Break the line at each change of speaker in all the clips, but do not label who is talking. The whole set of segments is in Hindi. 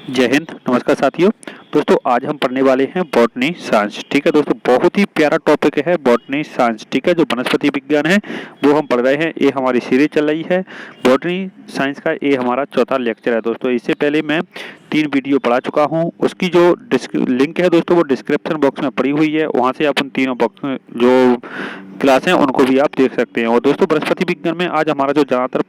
जय हिंद। नमस्कार साथियों। दोस्तों आज हम पढ़ने वाले हैं बॉटनी साइंस। ठीक है दोस्तों, बहुत ही प्यारा टॉपिक है बॉटनी साइंस। ठीक है, जो वनस्पति विज्ञान है वो हम पढ़ रहे हैं। ये हमारी सीरीज चल रही है बॉटनी साइंस का। ये हमारा चौथा लेक्चर है दोस्तों। इससे पहले मैं 3 वीडियो पढ़ा चुका हूँ। उसकी जो लिंक है दोस्तों वो डिस्क्रिप्शन बॉक्स में पड़ी हुई है। वहाँ से आप उन तीनों बॉक्स में जो क्लास हैं उनको भी आप देख सकते हैं। और दोस्तों वनस्पति विज्ञान में आज हमारा जो ज़्यादातर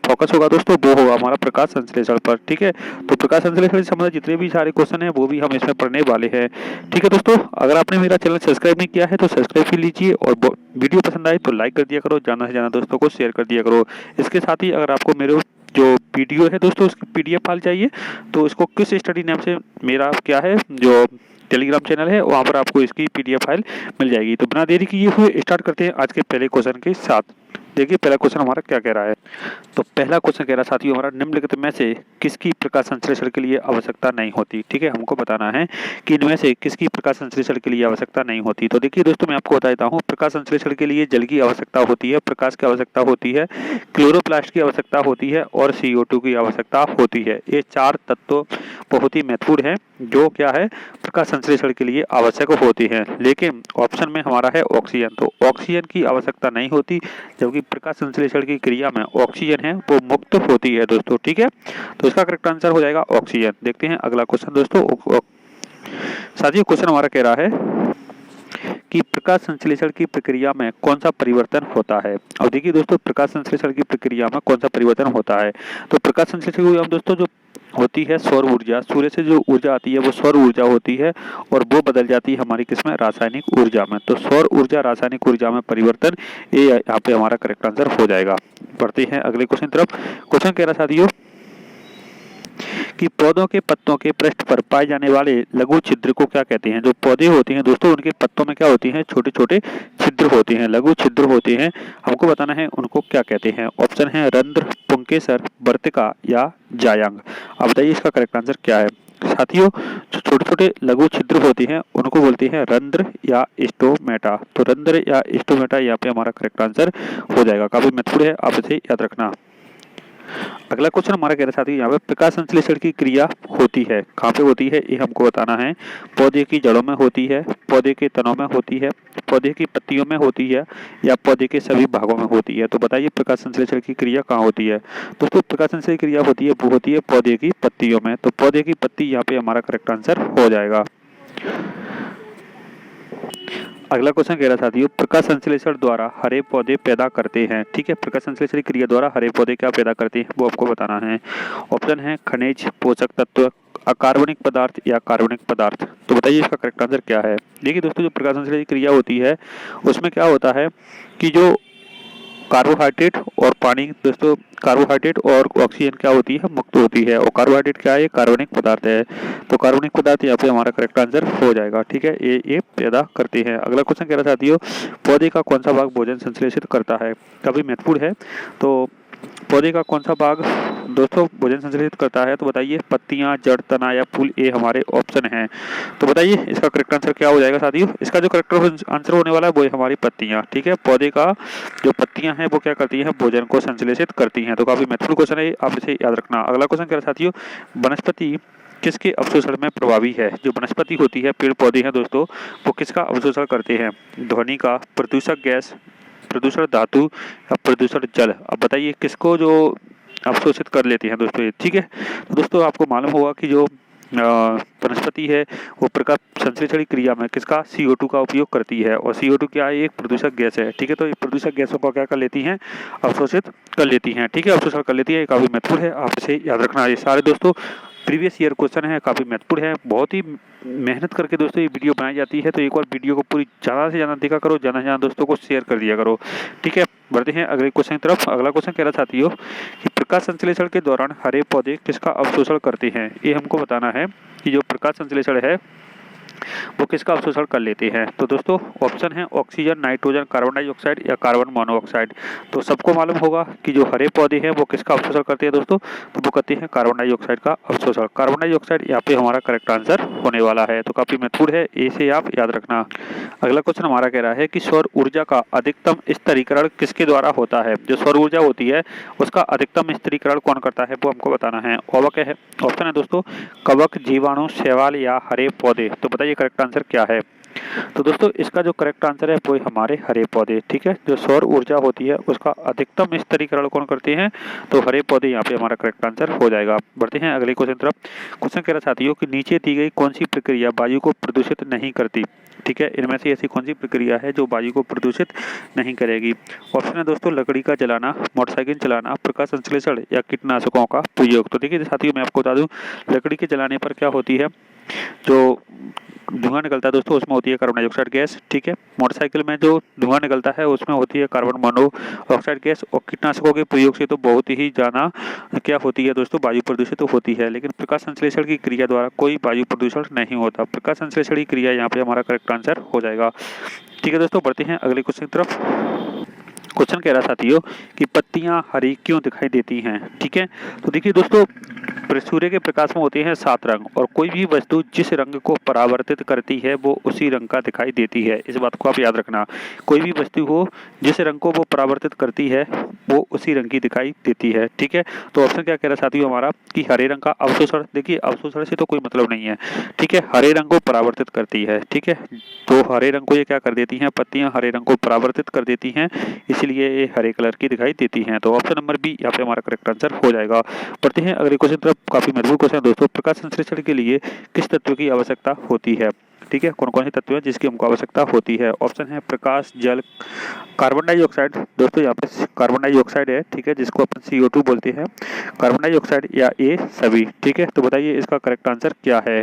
फोकस होगा दोस्तों वो होगा हमारा प्रकाश संश्लेषण पर। ठीक है, तो प्रकाश संश्लेषण से संबंधित जितने भी सारे क्वेश्चन हैं वो भी हम इसमें पढ़ने वाले हैं। ठीक है दोस्तों, अगर आपने मेरा चैनल सब्सक्राइब नहीं किया है तो सब्सक्राइब कर लीजिए और वीडियो पसंद आए तो लाइक कर दिया करो, ज़्यादा से ज़्यादा दोस्तों को शेयर कर दिया करो। इसके साथ ही अगर आपको मेरे जो वीडियो है दोस्तों उसकी पीडीएफ फाइल चाहिए तो इसको किस स्टडी नाम से मेरा क्या है जो टेलीग्राम चैनल है वहाँ पर आपको इसकी पीडीएफ फाइल मिल जाएगी। तो बिना देरी किए हुए स्टार्ट करते हैं आज के पहले क्वेश्चन के साथ। देखिए पहला क्वेश्चन हमारा क्या कह रहा है। तो पहला क्वेश्चन कह रहा साथियों हमारा, निम्नलिखित में से किसकी प्रकाश संश्लेषण के लिए आवश्यकता नहीं होती। ठीक है, हमको बताना है कि इनमें से किसकी प्रकाश संश्लेषण के लिए आवश्यकता नहीं होती। तो देखिए दोस्तों मैं आपको बता देता हूँ, प्रकाश संश्लेषण के लिए जल की आवश्यकता होती है, प्रकाश की आवश्यकता होती है, क्लोरोप्लास्ट की आवश्यकता होती है और CO2 की आवश्यकता होती है। ये 4 तत्व बहुत ही महत्वपूर्ण है जो क्या है प्रकाश संश्लेषण के लिए आवश्यक होती है। लेकिन ऑप्शन में हमारा है ऑक्सीजन, तो ऑक्सीजन की आवश्यकता नहीं होती, जबकि प्रकाश संश्लेषण की क्रिया में ऑक्सीजन है वो मुक्त होती है दोस्तों। ठीक है, तो इसका करेक्ट आंसर हो जाएगा ऑक्सीजन। देखते हैं अगला क्वेश्चन दोस्तों। साथियों क्वेश्चन हमारा कह रहा है कि प्रकाश संश्लेषण की प्रक्रिया में कौन सा परिवर्तन होता है। अब देखिए दोस्तों, प्रकाश संश्लेषण की प्रक्रिया में कौन सा परिवर्तन होता है। तो प्रकाश संश्लेषण की दोस्तों जो होती है सौर ऊर्जा, सूर्य से जो ऊर्जा आती है वो सौर ऊर्जा होती है और वो बदल जाती है हमारी किसमें, रासायनिक ऊर्जा में। तो सौर ऊर्जा रासायनिक ऊर्जा में परिवर्तन, ये यहाँ पे हमारा करेक्ट आंसर हो जाएगा। बढ़ते हैं अगले क्वेश्चन तरफ। क्वेश्चन कह रहा साथियों कि पौधों के पत्तों के पृष्ठ पर पाए जाने वाले लघु छिद्र को क्या कहते हैं। जो पौधे होते हैं दोस्तों उनके पत्तों में क्या होती हैं, छोटे छोटे छिद्र होते हैं, लघु छिद्र होते हैं। हमको बताना है उनको क्या कहते हैं। ऑप्शन है रंध्र, पुंकेसर, वर्तिका या जायांग। अब बताइए इसका करेक्ट आंसर क्या है। साथियों जो छोटे छोटे लघु छिद्र होते हैं उनको बोलते हैं रंध्र या स्टोमेटा। तो रंध्र या स्टोमेटा यहाँ पे हमारा करेक्ट आंसर हो जाएगा। काफी महत्वपूर्ण है, आप इसे याद रखना। अगला क्वेश्चन हमारा कह रहा साथी यहाँ पे प्रकाश संश्लेषण की क्रिया होती है कहाँ पे होती है, ये हमको बताना है। पौधे की जड़ों में होती है, पौधे के तनों में होती है, पौधे की पत्तियों में होती है या पौधे के सभी भागों में होती है। तो बताइए प्रकाश संश्लेषण की क्रिया कहाँ होती है। दोस्तों प्रकाश संश्लेषण की क्रिया होती है वो होती है पौधे की पत्तियों में। तो पौधे की पत्ती यहाँ पे हमारा करेक्ट आंसर हो जाएगा। अगला क्वेश्चन कह रहा साथियों, प्रकाश संश्लेषण द्वारा हरे पौधे पैदा करते हैं। ठीक है, प्रकाश संश्लेषण क्रिया द्वारा हरे पौधे क्या पैदा करते हैं वो आपको बताना है। ऑप्शन है खनिज, पोषक तत्व, अकार्बनिक पदार्थ या कार्बनिक पदार्थ। तो बताइए इसका करेक्ट आंसर क्या है। देखिए दोस्तों जो प्रकाश संश्लेषण क्रिया होती है उसमें क्या होता है कि जो कार्बोहाइड्रेट और पानी, दोस्तों कार्बोहाइड्रेट और ऑक्सीजन क्या होती है, मुक्त होती है। और कार्बोहाइड्रेट क्या है, कार्बनिक पदार्थ है। तो कार्बनिक पदार्थ यहाँ पे हमारा करेक्ट आंसर हो जाएगा। ठीक है, ये पैदा करते हैं। अगला क्वेश्चन कह रहा साथियों, पौधे का कौन सा भाग भोजन संश्लेषित करता है। काफी महत्वपूर्ण है। तो पौधे का कौन सा भाग दोस्तों भोजन संश्लेषित करता है। तो बताइए पत्तियां, जड़, तना या फूल, ये हमारे ऑप्शन हैं। तो बताइए इसका करेक्ट आंसर क्या हो जाएगा साथियों। इसका जो करेक्ट आंसर होने वाला है वो है हमारी पत्तियां। ठीक है, पौधे का जो पत्तियां हैं वो क्या करती हैं, भोजन को संश्लेषित करती हैं। तो काफी महत्वपूर्ण क्वेश्चन है, आप इसे याद रखना। अगला क्वेश्चन कह रहा साथियों, वनस्पति किसके अवशोषण में प्रभावी है। जो वनस्पति होती है, पेड़ पौधे हैं दोस्तों, वो किसका अवशोषण करते हैं। ध्वनि का, प्रदूषक गैस, प्रदूषण धातु या प्रदूषण जल। अब बताइए किसको जो अवशोषित कर लेती हैं दोस्तों ये। ठीक है, तो दोस्तों आपको मालूम होगा कि जो वनस्पति है वो प्रकाश संश्लेषण क्रिया में किसका, CO2 का उपयोग करती है। और CO2 क्या है, एक प्रदूषक गैस है। ठीक है, तो ये प्रदूषक गैसों को क्या कर लेती हैं, अवशोषित कर लेती हैं। ठीक है, अवशोषण कर लेती है, ये काफी महत्वपूर्ण है, आप इसे याद रखना। ये सारे दोस्तों प्रीवियस ईयर क्वेश्चन है, काफी महत्वपूर्ण है, बहुत ही मेहनत करके दोस्तों ये वीडियो बनाई जाती है। तो एक बार वीडियो को पूरी ज़्यादा से ज़्यादा देखा करो, ज़्यादा से ज़्यादा दोस्तों को शेयर कर दिया करो। ठीक है, बढ़ते हैं अगले क्वेश्चन की तरफ। अगला क्वेश्चन कह रहा साथियों कि प्रकाश संश्लेषण के दौरान हरे पौधे किसका अवशोषण करते हैं। ये हमको बताना है कि जो प्रकाश संश्लेषण है वो किसका अवशोषण कर लेते हैं। तो दोस्तों ऑप्शन है ऑक्सीजन, नाइट्रोजन, कार्बन डाइऑक्साइड या कार्बन मोनोऑक्साइड। तो सबको मालूम होगा कि जो हरे पौधे हैं वो किसका अवशोषण करते हैं दोस्तों, तो वो करते हैं कार्बन डाइऑक्साइड का अवशोषण। कार्बन डाइऑक्साइड यहाँ पे हमारा करेक्ट आंसर होने वाला है। तो काफी महत्वपूर्ण है, इसे आप याद रखना। अगला क्वेश्चन हमारा कह रहा है कि सौर ऊर्जा का अधिकतम स्तरीकरण किसके द्वारा होता है। जो सौर ऊर्जा होती है उसका अधिकतम स्तरीकरण कौन करता है वो हमको बताना है। ऑप्शन है दोस्तों कवक, जीवाणु, शैवाल या हरे पौधे। तो बताइए करेक्ट आंसर क्या है। तो दोस्तों इसका जो करेक्ट आंसर है वो हमारे हरे पौधे। ठीक है, जो सौर ऊर्जा होती है उसका अधिकतम स्तरीकरण कौन करते हैं, तो हरे पौधे यहाँ पे हमारा करेक्ट आंसर हो जाएगा। बढ़ते हैं अगले क्वेश्चन तरफ। क्वेश्चन कह रहा साथियों कि नीचे दी गई कौन सी प्रक्रिया वायु को प्रदूषित नहीं करती। ठीक है, इनमें से ऐसी कौन सी प्रक्रिया है जो वायु को प्रदूषित नहीं करेगी। ऑप्शन है दोस्तों लकड़ी का जलाना, मोटरसाइकिल चलाना, प्रकाश संश्लेषण या कीटनाशकों का प्रयोग। तो देखिए साथियों मैं आपको बता दूं लकड़ी के जलाने पर क्या होती है, जो धुआं निकलता है दोस्तों उसमें होती है कार्बन डाइऑक्साइड गैस। ठीक है, मोटरसाइकिल में जो धुआं निकलता है उसमें होती है कार्बन मोनोऑक्साइड गैस। और कीटनाशकों के प्रयोग से तो बहुत ही ज्यादा क्या होती है दोस्तों, वायु प्रदूषित तो होती है। लेकिन प्रकाश संश्लेषण की क्रिया द्वारा कोई वायु प्रदूषण नहीं होता। प्रकाश संश्लेषण की क्रिया यहाँ पे हमारा करेक्ट आंसर हो जाएगा। ठीक है दोस्तों, बढ़ते हैं अगले क्वेश्चन की तरफ। क्वेश्चन कह रहा साथियों कि पत्तियां हरी क्यों दिखाई देती हैं। ठीक है, तो देखिए दोस्तों सूर्य के प्रकाश में होते हैं 7 रंग और कोई भी वस्तु जिस रंग को परावर्तित करती है वो उसी रंग का दिखाई देती है। इस बात को आप याद रखना, कोई भी वस्तु हो जिस रंग को वो परावर्तित करती है वो उसी रंग की दिखाई देती है। ठीक है, तो ऑप्शन क्या कह रहा है साथियों हमारा कि हरे रंग का अवशोषण। देखिए अवशोषण से तो कोई मतलब नहीं है। ठीक है, हरे रंग को परावर्तित करती है। ठीक है, तो हरे रंग को ये क्या कर देती हैं, पत्तियां हरे रंग को परावर्तित कर देती हैं, इसलिए ये हरे कलर की दिखाई देती हैं। तो ऑप्शन नंबर बी यहाँ पे हमारा करेक्ट आंसर हो जाएगा। बढ़ते हैं अगले क्वेश्चन तरफ। काफी महत्वपूर्ण क्वेश्चन है दोस्तों। प्रकाश संश्लेषण के लिए किस तत्व की आवश्यकता होती है। ठीक है, कौन कौन से तत्व है जिसकी हमको आवश्यकता होती है। ऑप्शन है प्रकाश, जल, कार्बन डाइऑक्साइड। दोस्तों यहाँ पे कार्बन डाइऑक्साइड है। ठीक है, जिसको अपन CO2 बोलते हैं, कार्बन डाइऑक्साइड या ए सभी। ठीक है, तो बताइए इसका करेक्ट आंसर क्या है।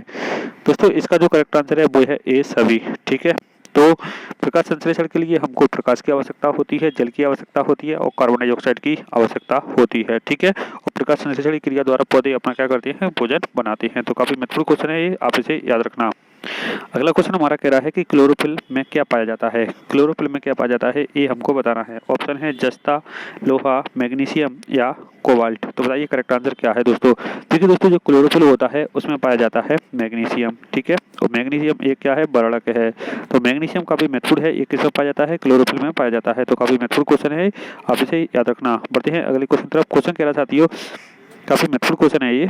दोस्तों इसका जो करेक्ट आंसर है वो है ए सभी। ठीक है, तो प्रकाश संश्लेषण के लिए हमको प्रकाश की आवश्यकता होती है, जल की आवश्यकता होती है और कार्बन डाइऑक्साइड की आवश्यकता होती है। ठीक है, और प्रकाश संश्लेषण की क्रिया द्वारा पौधे अपना क्या करते हैं, भोजन बनाते हैं। तो काफी महत्वपूर्ण क्वेश्चन है ये, आप इसे याद रखना। अगला क्वेश्चन हमारा कह रहा है कि क्लोरोफिल में क्या पाया जाता है। क्लोरोफिल में क्या पाया जाता है ये हमको बताना है। ऑप्शन है जस्ता, लोहा, मैग्नीशियम या कोबाल्ट। तो बताइए करेक्ट आंसर क्या है दोस्तों। देखिए दोस्तों जो क्लोरोफिल होता है उसमें पाया जाता है मैग्नीशियम। ठीक है, और मैग्नीशियम एक क्या है, बरड़क है। तो मैग्नीशियम काफी महत्वपूर्ण है, ये किसमें पाया जाता है, क्लोरोफिल में पाया जाता है। तो काफी महत्वपूर्ण क्वेश्चन है, आप इसे याद रखना। बढ़ते हैं अगले क्वेश्चन तरफ। क्वेश्चन कह रहा साथियों, काफी महत्वपूर्ण क्वेश्चन है ये।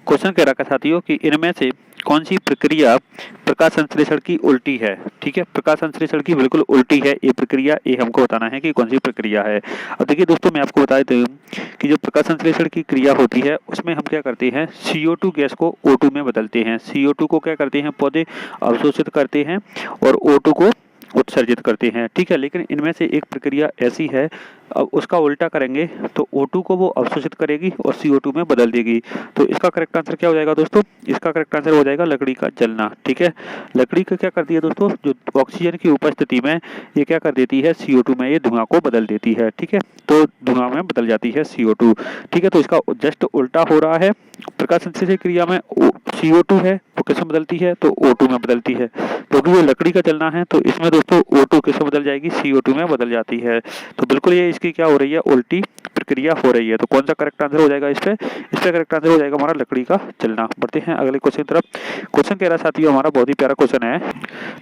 क्वेश्चन कह रहा साथियों कि इनमें से कौन सी प्रक्रिया प्रकाश संश्लेषण की उल्टी है। ठीक है, प्रकाश संश्लेषण की बिल्कुल उल्टी है ये प्रक्रिया, ये हमको बताना है कि कौन सी प्रक्रिया है। अब देखिए दोस्तों मैं आपको बता देता हूँ कि जो प्रकाश संश्लेषण की क्रिया होती है उसमें हम क्या करते हैं, CO2 गैस को O2 में बदलते हैं। CO2 को क्या करते हैं, पौधे अवशोषित करते हैं और O2 को उत्सर्जित करते हैं। ठीक है, लेकिन इनमें से एक प्रक्रिया ऐसी है, अब उसका उल्टा करेंगे तो O2 को वो अवशोषित करेगी और CO2 में बदल देगी। तो इसका करेक्ट आंसर क्या हो जाएगा दोस्तों, इसका करेक्ट आंसर हो जाएगा लकड़ी का जलना। ठीक है, लकड़ी का क्या करती है दोस्तों, जो ऑक्सीजन की उपस्थिति में ये क्या कर देती है, CO2 में ये धुआं को बदल देती है। ठीक है, तो धुआं में बदल जाती है CO2। ठीक है, तो इसका जस्ट उल्टा हो रहा है। प्रकाश संश्लेषण क्रिया में CO2 है वो किसमें बदलती है, तो O2 में बदलती है। क्योंकि ये लकड़ी का जलना है तो इसमें दोस्तों O2 किसमें बदल जाएगी, CO2 में बदल जाती है। तो बिल्कुल ये इसकी क्या हो रही है, उल्टी प्रक्रिया हो रही है। तो कौन सा करेक्ट आंसर हो जाएगा इस पे करेक्ट आंसर हो जाएगा हमारा लकड़ी का जलना। बढ़ते हैं अगले क्वेश्चन की तरफ। क्वेश्चन कह रहा है साथियों हमारा बहुत ही प्यारा क्वेश्चन है।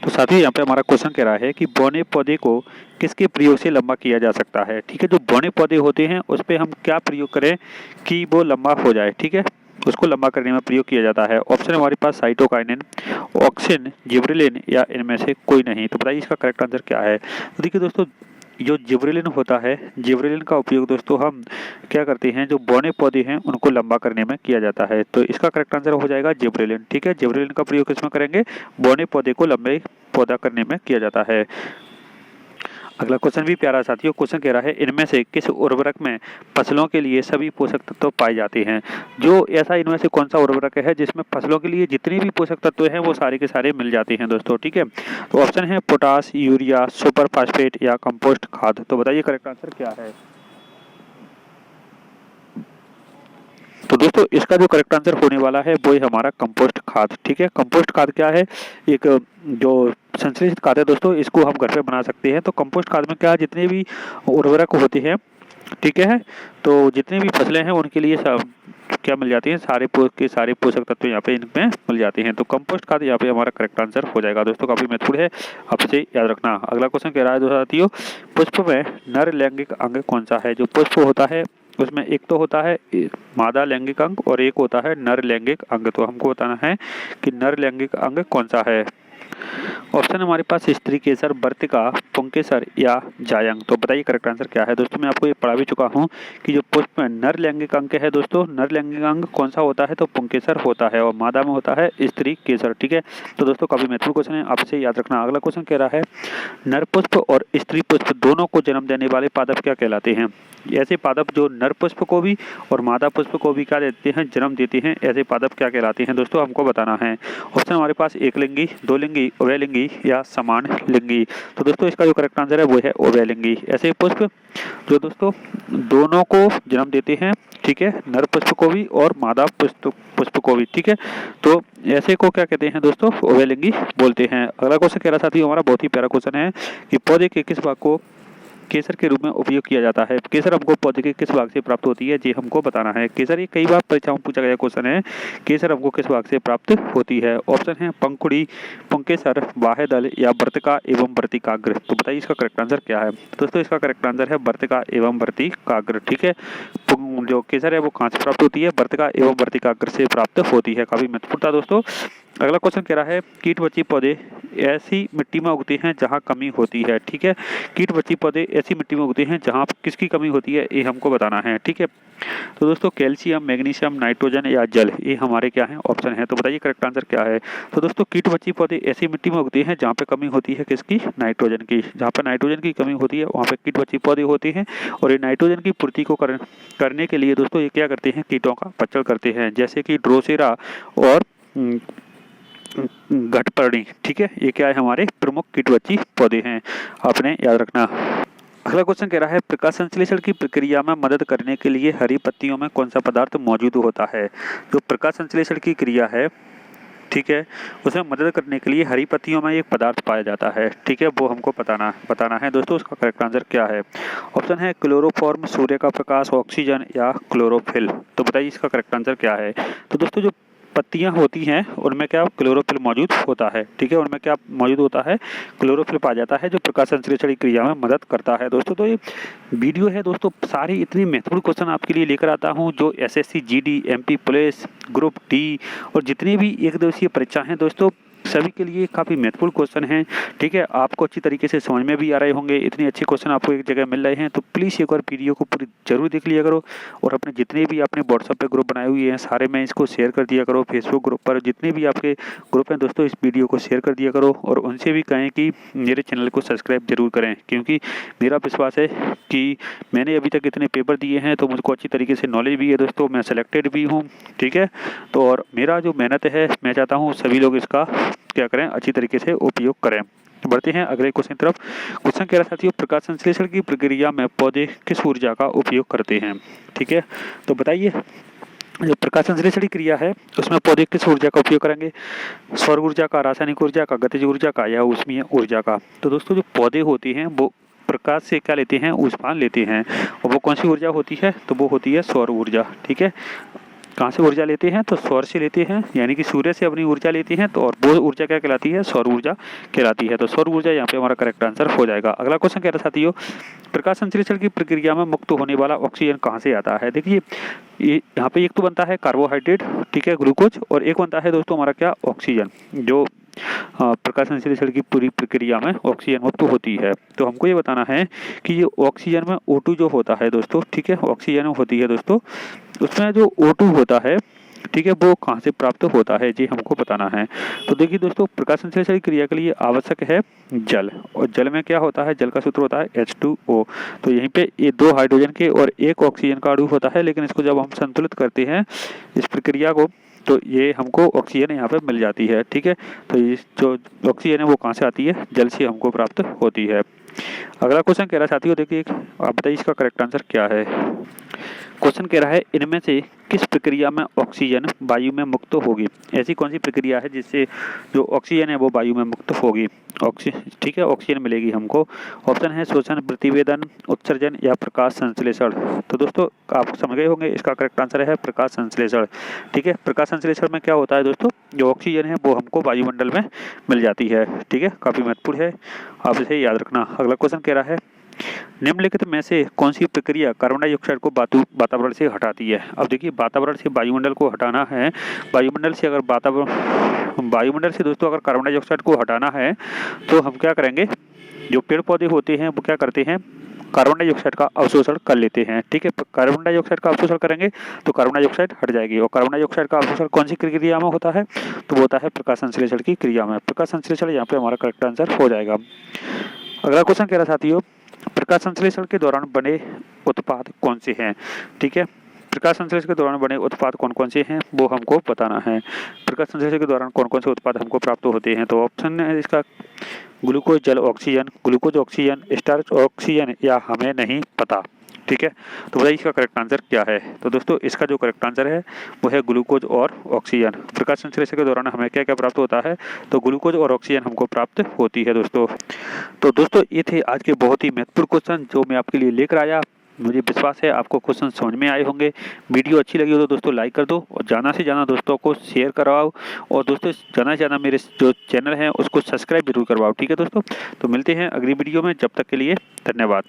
तो साथियों यहाँ पे हमारा क्वेश्चन कह रहा है कि बौने पौधे को किसके प्रयोग से लंबा किया जा सकता है। ठीक है, जो बौने पौधे होते हैं उस पे हम क्या प्रयोग करें कि वो लंबा हो जाए। ठीक है, उसको लंबा करने में प्रयोग किया जाता है। ऑप्शन हमारे पास साइटोकाइनिन, ऑक्सिन, जिब्रेलिन या इनमें से कोई नहीं। तो बताइए इसका करेक्ट आंसर क्या है। तो देखिए दोस्तों जो जिब्रेलिन होता है, जिब्रेलिन का उपयोग दोस्तों हम क्या करते हैं, जो बौने पौधे हैं उनको लंबा करने में किया जाता है। तो इसका करेक्ट आंसर हो जाएगा जिब्रेलिन। ठीक है, जिब्रेलिन का प्रयोग किसमें करेंगे, बौने पौधे को लंबे पौधा करने में किया जाता है। अगला क्वेश्चन भी प्यारा साथियों। क्वेश्चन कह रहा है इनमें से किस उर्वरक में फसलों के लिए सभी पोषक तत्व पाए जाते हैं। जो ऐसा इनमें से कौन सा उर्वरक है जिसमें फसलों के लिए जितने भी पोषक तत्व हैं वो सारे के सारे मिल जाते हैं दोस्तों। ठीक है, तो ऑप्शन है पोटास, यूरिया, सुपर फास्फेट या कंपोस्ट खाद। तो बताइए करेक्ट आंसर क्या है। तो दोस्तों इसका जो करेक्ट आंसर होने वाला है वो है हमारा कंपोस्ट खाद। ठीक है, कंपोस्ट खाद क्या है, एक जो संश्लेषित खाद है दोस्तों, इसको हम घर पे बना सकते हैं। तो कंपोस्ट खाद में क्या है, जितने भी उर्वरक होते हैं, ठीक है, तो जितने भी फसलें हैं उनके लिए सब क्या मिल जाती हैं, सारे पोषक तत्व यहाँ पे इनमें मिल जाते हैं। तो कंपोस्ट खाद यहाँ पे हमारा करेक्ट आंसर हो जाएगा दोस्तों। काफी महत्वपूर्ण है, आपसे याद रखना। अगला क्वेश्चन कह रहा है दोस्तों साथियों, पुष्प में नर लैंगिक अंग कौन सा है। जो पुष्प होता है उसमें एक तो होता है मादा लैंगिक अंग और एक होता है नर लैंगिक अंग। तो हमको बताना है कि नर लैंगिक अंग कौन सा है। ऑप्शन हमारे पास स्त्री केसर, वर्तिका, पुंकेसर या जायंग। तो बताइए करेक्ट आंसर क्या है दोस्तों। मैं आपको ये पढ़ा भी चुका हूँ कि जो पुष्प में नर लैंगिक अंग है दोस्तों, नर लैंगिक अंग कौन सा होता है, तो पुंकेसर होता है और मादा में होता है स्त्री केसर। ठीक है, तो दोस्तों काफी महत्वपूर्ण क्वेश्चन है, आपसे याद रखना। अगला क्वेश्चन कह रहा है, नर पुष्प और स्त्री पुष्प दोनों को जन्म देने वाले पादप क्या कहलाते हैं। ऐसे पादप जो नर पुष्प को भी और मादा पुष्प को भी क्या देते हैं, जन्म देते हैं, ऐसे पादप क्या कहलाते हैं दोस्तों, हमको बताना है। ऑप्शन हमारे पास एक लिंगी, दो लिंगी, उभयलिंगी या समान लिंगी। तो दोस्तों इसका जो करेक्ट आंसर है वो है उभयलिंगी। ऐसे पुष्प जो दोस्तों दोनों को जन्म देते हैं, ठीक है, नर पुष्प को भी और मादा पुष्प को भी। ठीक है, तो ऐसे को क्या कहते हैं दोस्तों, उभयलिंगी बोलते हैं। अगला क्वेश्चन कह रहा साथियों हमारा बहुत ही प्यारा क्वेश्चन है कि पौधे के किस भाग को केसर के रूप में उपयोग किया जाता है। केसर हमको पौधे के किस भाग से प्राप्त होती है, जी हमको बताना है। केसर ये कई बार परीक्षाओं में पूछा गया क्वेश्चन है, केसर हमको किस भाग से प्राप्त होती है। ऑप्शन है पंखुड़ी, पुंकेसर, बाह्यदल या वर्तिका एवं वर्तिकाग्र। तो बताइए इसका करेक्ट आंसर क्या है दोस्तों। इसका करेक्ट आंसर है वर्तिका एवं वर्तिकाग्र। ठीक है, जो केसर है वो कहाँ से प्राप्त होती है, वर्तिका एवं वर्तिकाग्र से प्राप्त होती है। काफी महत्वपूर्ण था दोस्तों। अगला क्वेश्चन कह रहा है, कीट बची पौधे ऐसी मिट्टी में उगते हैं जहां कमी होती है। ठीक है, कीट बची पौधे ऐसी मिट्टी में उगते हैं जहां किसकी कमी होती है, ये हमको बताना है। ठीक है, तो दोस्तों कैल्शियम, मैग्नीशियम, नाइट्रोजन या जल, ये हमारे क्या है, ऑप्शन है। तो बताइए करेक्ट आंसर क्या है। तो दोस्तों कीट बची पौधे ऐसी मिट्टी में उगते हैं जहाँ पे कमी होती है किसकी, नाइट्रोजन की। जहाँ पे नाइट्रोजन की कमी होती है वहाँ पे कीट बची पौधे होते हैं। और ये नाइट्रोजन की पूर्ति को करने के लिए दोस्तों ये क्या करते हैं, कीटों का पतझड़ करते हैं, जैसे कि ड्रोसेरा और घटपर्णी। ठीक है, ये क्या है, हमारे प्रमुख कीटवची पौधे हैं, आपने याद रखना। अगला क्वेश्चन कह रहा है, प्रकाश संश्लेषण की प्रक्रिया में मदद करने के लिए हरी पत्तियों में कौन सा पदार्थ मौजूद होता है। जो प्रकाश संश्लेषण की क्रिया है, ठीक है, उसमें मदद करने के लिए हरी पत्तियों में एक पदार्थ पाया जाता है। ठीक है, वो हमको बताना है दोस्तों। उसका करेक्ट आंसर क्या है। ऑप्शन है क्लोरोफॉर्म, सूर्य का प्रकाश, ऑक्सीजन या क्लोरोफिल। तो बताइए इसका करेक्ट आंसर क्या है। तो दोस्तों जो पत्तियां होती हैं उनमें क्या क्लोरोफिल मौजूद होता है। ठीक है, उनमें क्या मौजूद होता है, क्लोरोफिल पाया जाता है, जो प्रकाश संश्लेषण की क्रिया में मदद करता है दोस्तों। तो ये वीडियो है दोस्तों, सारी इतनी महत्वपूर्ण क्वेश्चन आपके लिए लेकर आता हूं जो SSC, GD, MP police, group D और जितनी भी एक दिवसीय परीक्षा हैं दोस्तों, सभी के लिए काफ़ी महत्वपूर्ण क्वेश्चन हैं। ठीक है, आपको अच्छी तरीके से समझ में भी आ रहे होंगे, इतने अच्छे क्वेश्चन आपको एक जगह मिल रहे हैं। तो प्लीज़ एक बार वीडियो को पूरी जरूर देख लिया करो और अपने जितने भी आपने व्हाट्सएप पे ग्रुप बनाए हुए हैं सारे में इसको शेयर कर दिया करो। फेसबुक ग्रुप पर जितने भी आपके ग्रुप हैं दोस्तों, इस वीडियो को शेयर कर दिया करो और उनसे भी कहें कि मेरे चैनल को सब्सक्राइब जरूर करें, क्योंकि मेरा विश्वास है कि मैंने अभी तक इतने पेपर दिए हैं तो मुझको अच्छी तरीके से नॉलेज भी है दोस्तों, मैं सेलेक्टेड भी हूँ। ठीक है, तो और मेरा जो मेहनत है मैं चाहता हूँ सभी लोग इसका क्या करें, अच्छी तरीके से उपयोग करें। बढ़ते हैं अगले क्वेश्चन तरफ। क्वेश्चन कह रहा साथियों, प्रकाश संश्लेषण की प्रक्रिया में पौधे किस ऊर्जा का उपयोग करते हैं। ठीक है, तो बताइए जो प्रकाश संश्लेषण की क्रिया है उसमें पौधे किस ऊर्जा का उपयोग करेंगे, सौर ऊर्जा का, रासायनिक ऊर्जा का, गतिज ऊर्जा का या ऊष्मीय ऊर्जा का। तो दोस्तों जो पौधे होते हैं वो प्रकाश से क्या लेते हैं, ऊष्मा लेते हैं, और वो कौन सी ऊर्जा होती है, तो वो होती है सौर ऊर्जा। ठीक है, कहाँ से ऊर्जा लेते हैं, तो सौर से लेते हैं, यानी कि सूर्य से अपनी ऊर्जा लेते हैं। तो और वो ऊर्जा क्या कहलाती है, सौर ऊर्जा कहलाती है। तो सौर ऊर्जा यहाँ पे हमारा करेक्ट आंसर हो जाएगा। अगला क्वेश्चन कह रहा साथियों, प्रकाश संश्लेषण की प्रक्रिया में मुक्त होने वाला ऑक्सीजन कहाँ से आता है। देखिए यहाँ पे एक तो बनता है कार्बोहाइड्रेट, ठीक है, ग्लूकोज, और एक बनता है दोस्तों हमारा क्या, ऑक्सीजन, जो प्रकाश संश्लेषण की पूरी प्रक्रिया में ऑक्सीजन मुक्त होती है। तो हमको ये बताना है कि ये ऑक्सीजन में O2 जो होता है दोस्तों, ठीक है, ऑक्सीजन होती है दोस्तों, उसमें जो O2 होता है, ठीक है, वो कहाँ से प्राप्त होता है, जी हमको बताना है। तो देखिए दोस्तों, प्रकाश संश्लेषण की क्रिया के लिए आवश्यक है जल, और जल में क्या होता है, जल का सूत्र होता है H2O। तो यहीं पे ये 2 हाइड्रोजन के और 1 ऑक्सीजन का अणु होता है, लेकिन इसको जब हम संतुलित करते हैं इस प्रक्रिया को, तो ये हमको ऑक्सीजन यहाँ पे मिल जाती है। ठीक है, तो ये जो ऑक्सीजन है वो कहाँ से आती है, जल से हमको प्राप्त होती है। अगला क्वेश्चन कह रहा है साथियों, देखिए आप बताइए इसका करेक्ट आंसर क्या है। क्वेश्चन कह रहा है इनमें से किस प्रक्रिया में ऑक्सीजन वायु में मुक्त होगी। ऐसी कौन सी प्रक्रिया है जिससे जो ऑक्सीजन है वो वायु में मुक्त होगी। ठीक है, ऑक्सीजन मिलेगी हमको। ऑप्शन है शोषण, प्रतिवेदन, उत्सर्जन या प्रकाश संश्लेषण। तो दोस्तों आप समझ गए होंगे, इसका करेक्ट आंसर है प्रकाश संश्लेषण। ठीक है, प्रकाश संश्लेषण में क्या होता है दोस्तों, जो ऑक्सीजन है वो हमको वायुमंडल में मिल जाती है। ठीक है, काफी महत्वपूर्ण है, आप इसे याद रखना। अगला क्वेश्चन कह रहा है निम्नलिखित में से कौन सी प्रक्रिया कार्बन डाइऑक्साइड को वातावरण से हटाती है। अब देखिए, वातावरण से वायुमंडल को हटाना है, वायुमंडल से दोस्तों अगर कार्बन डाइऑक्साइड को हटाना है तो हम क्या करेंगे, जो पेड़ पौधे होते हैं वो क्या करते हैं, कार्बन डाइऑक्साइड का अवशोषण कर लेते हैं। ठीक है, कार्बन डाइऑक्साइड का अवशोषण करेंगे तो कार्बन डाइऑक्साइड हट जाएगी। और कार्बन डाइऑक्साइड का अवशोषण कौन सी क्रिया में होता है, तो वो होता है प्रकाश संश्लेषण की क्रिया में। प्रकाश संश्लेषण यहाँ पे हमारा करेक्ट आंसर हो जाएगा। अगला क्वेश्चन कह रहा साथियों, प्रकाश संश्लेषण के दौरान बने उत्पाद कौन से हैं। ठीक है, प्रकाश संश्लेषण के दौरान बने उत्पाद कौन कौन से हैं वो हमको बताना है। प्रकाश संश्लेषण के दौरान कौन कौन से उत्पाद हमको प्राप्त होते हैं, तो ऑप्शन है इसका ग्लूकोज जल oxygen, glucose oxygen, starch oxygen या हमें नहीं पता। ठीक है, तो बताइए इसका करेक्ट आंसर क्या है। तो दोस्तों इसका जो करेक्ट आंसर है वो है ग्लूकोज और ऑक्सीजन। प्रकाश संश्लेषण के दौरान हमें क्या क्या प्राप्त होता है, तो ग्लूकोज और ऑक्सीजन हमको प्राप्त होती है दोस्तों। तो दोस्तों ये थे आज के बहुत ही महत्वपूर्ण क्वेश्चन जो मैं आपके लिए लेकर आया। मुझे विश्वास है आपको क्वेश्चन समझ में आए होंगे। वीडियो अच्छी लगी हो तो दोस्तों लाइक कर दो और ज़्यादा से ज़्यादा दोस्तों को शेयर करवाओ, और दोस्तों ज़्यादा से ज़्यादा मेरे जो चैनल है उसको सब्सक्राइब जरूर करवाओ। ठीक है दोस्तों, तो मिलते हैं अगली वीडियो में, जब तक के लिए धन्यवाद।